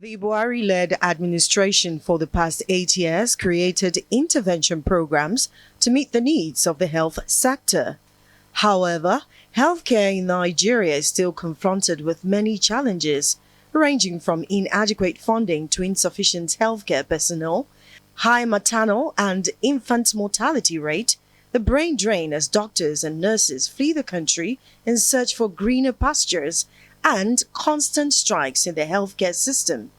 The Buhari-led administration for the past 8 years created intervention programs to meet the needs of the health sector. However, healthcare in Nigeria is still confronted with many challenges, ranging from inadequate funding to insufficient healthcare personnel, high maternal and infant mortality rate, the brain drain as doctors and nurses flee the country in search for greener pastures, and constant strikes in the healthcare system.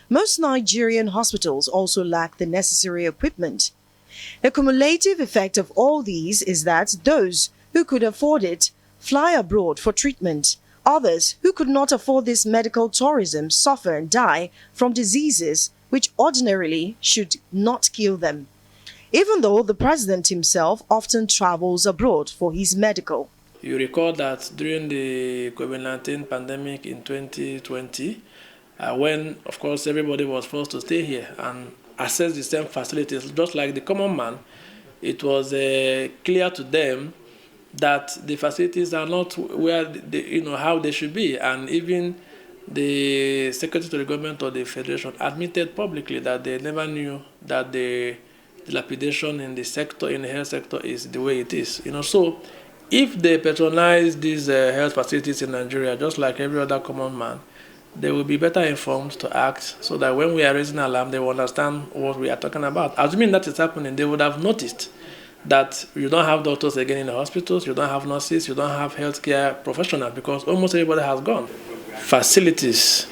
Most Nigerian hospitals also lack the necessary equipment. The cumulative effect of all these is that those who could afford it fly abroad for treatment. Others who could not afford this medical tourism suffer and die from diseases which ordinarily should not kill them, even though the president himself often travels abroad for his medical. You recall that during the COVID-19 pandemic in 2020, when, of course, everybody was forced to stay here and access the same facilities, just like the common man, it was clear to them that the facilities are not where how they should be, and even the Secretary to the Government of the Federation admitted publicly that they never knew that the dilapidation in the sector, in the health sector, is the way it is. So if they patronize these health facilities in Nigeria, just like every other common man, they will be better informed to act so that when we are raising alarm, they will understand what we are talking about. Assuming that is happening, they would have noticed that you don't have doctors again in the hospitals, you don't have nurses, you don't have healthcare professionals, because almost everybody has gone. Facilities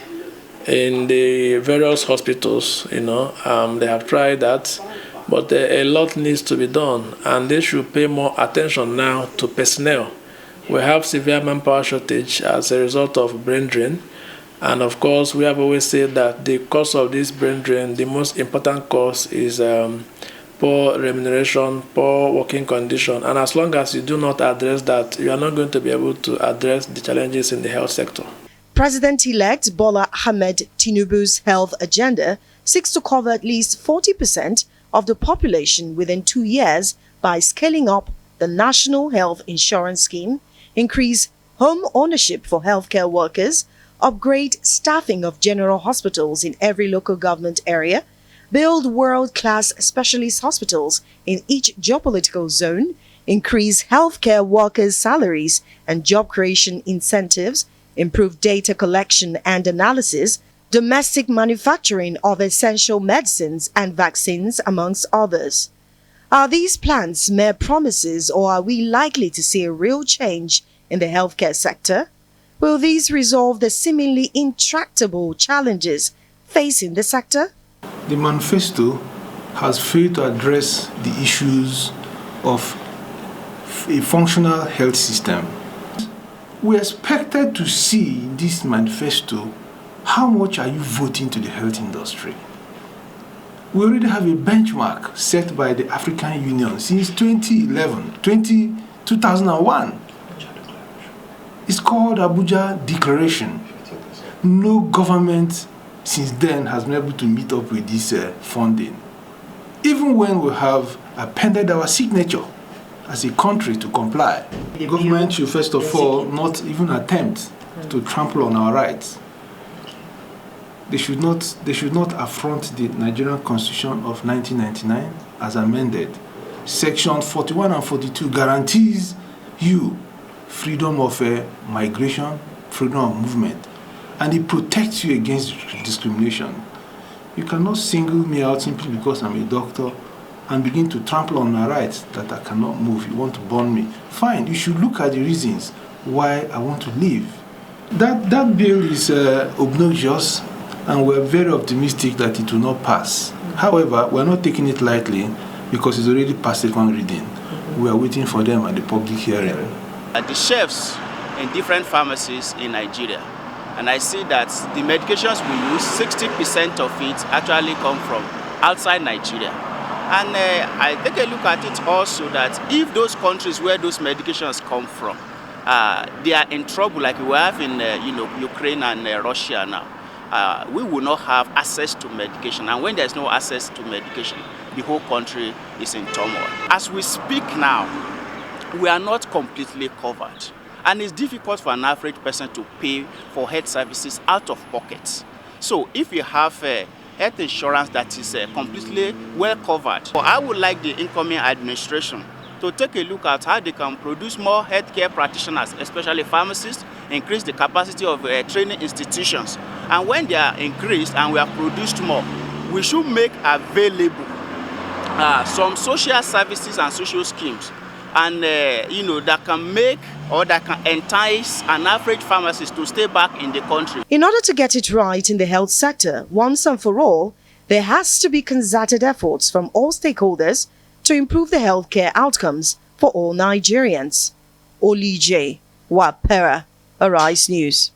in the various hospitals, they have tried that, but a lot needs to be done, and they should pay more attention now to personnel. We have severe manpower shortage as a result of brain drain, and of course we have always said that the cause of this brain drain, the most important cause is poor remuneration, poor working condition, and as long as you do not address that, you are not going to be able to address the challenges in the health sector. President-elect Bola Ahmed Tinubu's health agenda seeks to cover at least 40% of the population within 2 years by scaling up the National Health Insurance Scheme, increase home ownership for healthcare workers, upgrade staffing of general hospitals in every local government area, build world-class specialist hospitals in each geopolitical zone, increase healthcare workers' salaries and job creation incentives, improve data collection and analysis, domestic manufacturing of essential medicines and vaccines, amongst others. Are these plans mere promises, or are we likely to see a real change in the healthcare sector? Will these resolve the seemingly intractable challenges facing the sector? The manifesto has failed to address the issues of a functional health system. We expected to see in this manifesto how much are you voting to the health industry. We already have a benchmark set by the African Union since 2001. It's called Abuja Declaration. No government since then has been able to meet up with this funding. Even when we have appended our signature as a country to comply, the government should first of all not even attempt to trample on our rights. They should not affront the Nigerian Constitution of 1999 as amended. Section 41 and 42 guarantees you freedom of migration, freedom of movement, and it protects you against discrimination. You cannot single me out simply because I'm a doctor and begin to trample on my rights that I cannot move. You want to burn me. Fine, you should look at the reasons why I want to leave. That bill is obnoxious, and we're very optimistic that it will not pass. However, we're not taking it lightly because it's already past second reading. We are waiting for them at the public hearing. The chefs in different pharmacies in Nigeria, and I see that the medications we use, 60% of it actually come from outside Nigeria. And I take a look at it also that if those countries where those medications come from, they are in trouble like we have in Ukraine and Russia now, we will not have access to medication. And when there's no access to medication, the whole country is in turmoil. As we speak now, we are not completely covered. And it's difficult for an average person to pay for health services out of pocket. So if you have health insurance that is completely well covered, I would like the incoming administration to take a look at how they can produce more healthcare practitioners, especially pharmacists, increase the capacity of training institutions. And when they are increased and we have produced more, we should make available some social services and social schemes, and that can make or that can entice an average pharmacist to stay back in the country. In order to get it right in the health sector, once and for all, there has to be concerted efforts from all stakeholders to improve the healthcare outcomes for all Nigerians. Olije Wapera, Arise News.